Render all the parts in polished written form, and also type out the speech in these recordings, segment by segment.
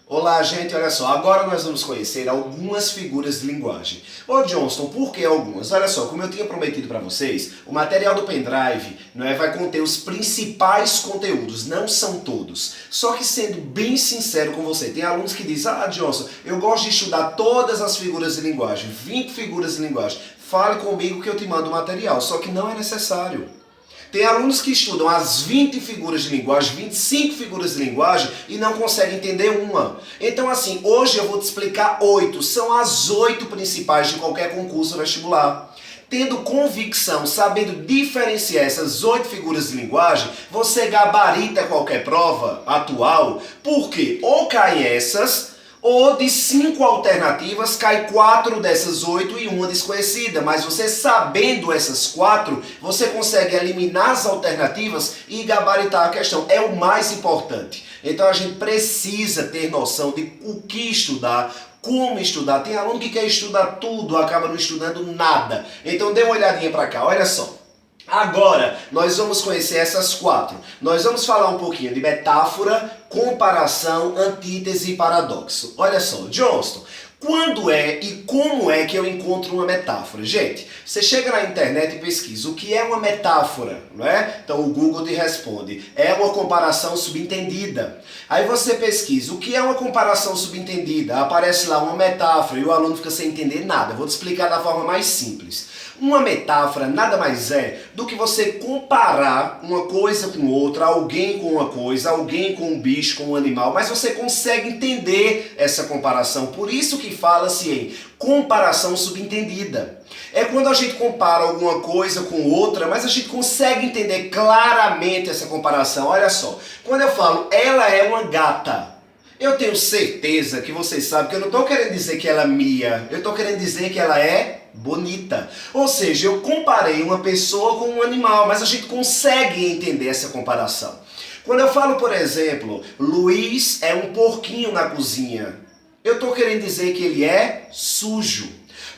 Olá, gente, olha só, agora nós vamos conhecer algumas figuras de linguagem. Ô Johnston, por que algumas? Olha só, como eu tinha prometido para vocês, o material do pendrive vai conter os principais conteúdos, não são todos. Só que sendo bem sincero com você, tem alunos que dizem, Johnston, eu gosto de estudar todas as figuras de linguagem, 20 figuras de linguagem, fale comigo que eu te mando o material, só que não é necessário. Tem alunos que estudam as 20 figuras de linguagem, 25 figuras de linguagem e não conseguem entender uma. Então assim, hoje eu vou te explicar 8, são as 8 principais de qualquer concurso vestibular. Tendo convicção, sabendo diferenciar essas 8 figuras de linguagem, você gabarita qualquer prova atual, porque ou cai essas, ou de 5 alternativas, cai 4 dessas 8 e uma desconhecida. Mas você sabendo essas 4, você consegue eliminar as alternativas e gabaritar a questão. É o mais importante. Então a gente precisa ter noção de o que estudar, como estudar. Tem aluno que quer estudar tudo, acaba não estudando nada. Então dê uma olhadinha para cá, olha só. Agora, nós vamos conhecer essas 4. Nós vamos falar um pouquinho de metáfora, comparação, antítese e paradoxo. Olha só, Johnston, quando é e como é que eu encontro uma metáfora? Gente, você chega na internet e pesquisa o que é uma metáfora, não é? Então o Google te responde, é uma comparação subentendida. Aí você pesquisa o que é uma comparação subentendida, aparece lá uma metáfora e o aluno fica sem entender nada. Vou te explicar da forma mais simples. Uma metáfora nada mais é do que você comparar uma coisa com outra, alguém com uma coisa, alguém com um bicho, com um animal, mas você consegue entender essa comparação. Por isso que fala-se em comparação subentendida. É quando a gente compara alguma coisa com outra, mas a gente consegue entender claramente essa comparação. Olha só, quando eu falo ela é uma gata, eu tenho certeza que vocês sabem que eu não estou querendo dizer que ela é mia, eu estou querendo dizer que ela é bonita. Ou seja, eu comparei uma pessoa com um animal, mas a gente consegue entender essa comparação. Quando eu falo, por exemplo, Luiz é um porquinho na cozinha, eu estou querendo dizer que ele é sujo.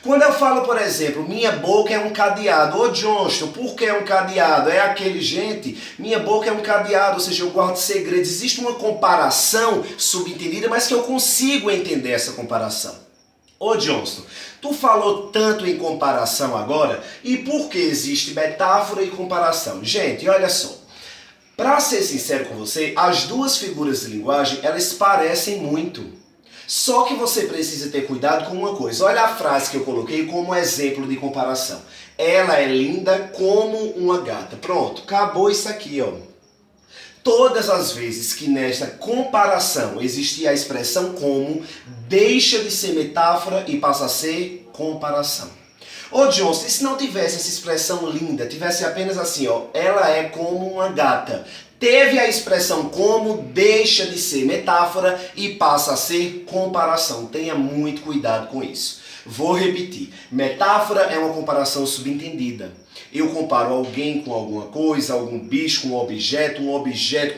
Quando eu falo, por exemplo, minha boca é um cadeado, ô Johnston, por que é um cadeado? É aquele, gente, minha boca é um cadeado, ou seja, eu guardo segredos. Existe uma comparação subentendida, mas que eu consigo entender essa comparação. Ô Johnston, tu falou tanto em comparação agora, e por que existe metáfora e comparação? Gente, olha só, para ser sincero com você, as duas figuras de linguagem, elas parecem muito. Só que você precisa ter cuidado com uma coisa. Olha a frase que eu coloquei como exemplo de comparação. Ela é linda como uma gata. Pronto, acabou isso aqui, ó. Todas as vezes que nesta comparação existir a expressão como, deixa de ser metáfora e passa a ser comparação. Ô Johnston, e se não tivesse essa expressão linda, tivesse apenas assim, ó, ela é como uma gata. Teve a expressão como, deixa de ser metáfora e passa a ser comparação. Tenha muito cuidado com isso. Vou repetir. Metáfora é uma comparação subentendida. Eu comparo alguém com alguma coisa, algum bicho com um objeto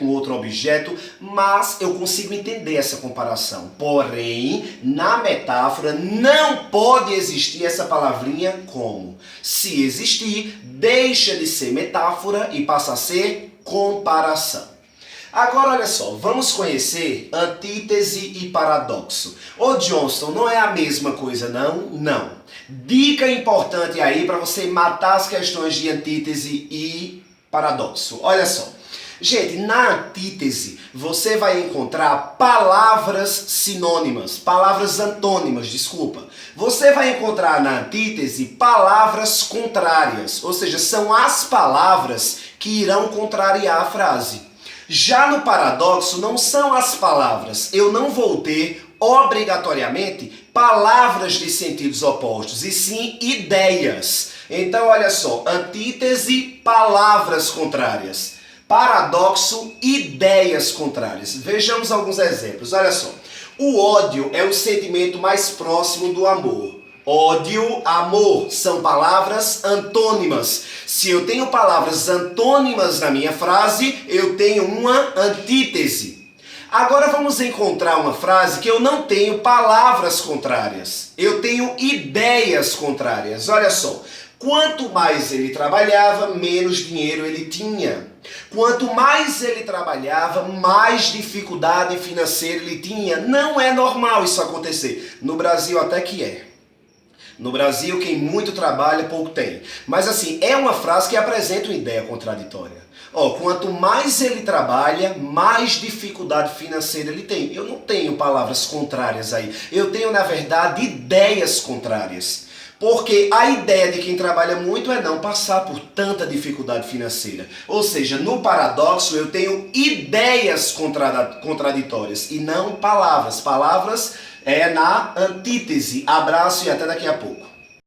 com outro objeto, mas eu consigo entender essa comparação. Porém, na metáfora não pode existir essa palavrinha como. Se existir, deixa de ser metáfora e passa a ser comparação. Agora olha só, vamos conhecer antítese e paradoxo. Ô Johnston, não é a mesma coisa não? Não. Dica importante aí para você matar as questões de antítese e paradoxo. Olha só. Gente, na antítese você vai encontrar palavras sinônimas, palavras antônimas, desculpa. Você vai encontrar na antítese palavras contrárias, ou seja, são as palavras que irão contrariar a frase. Já no paradoxo não são as palavras, eu não vou ter obrigatoriamente palavras de sentidos opostos, e sim ideias. Então olha só, antítese, palavras contrárias. Paradoxo, ideias contrárias. Vejamos alguns exemplos, olha só. O ódio é o sentimento mais próximo do amor. Ódio, amor, são palavras antônimas. Se eu tenho palavras antônimas na minha frase, eu tenho uma antítese. Agora vamos encontrar uma frase que eu não tenho palavras contrárias. Eu tenho ideias contrárias. Olha só, Quanto mais ele trabalhava, menos dinheiro ele tinha. Quanto mais ele trabalhava, mais dificuldade financeira ele tinha. Não é normal isso acontecer. No Brasil até que é. No Brasil, quem muito trabalha, pouco tem. Mas assim, é uma frase que apresenta uma ideia contraditória. Quanto mais ele trabalha, mais dificuldade financeira ele tem. Eu não tenho palavras contrárias aí. Eu tenho, na verdade, ideias contrárias. Porque a ideia de quem trabalha muito é não passar por tanta dificuldade financeira. Ou seja, no paradoxo eu tenho ideias contraditórias e não palavras. Palavras é na antítese. Abraço e até daqui a pouco.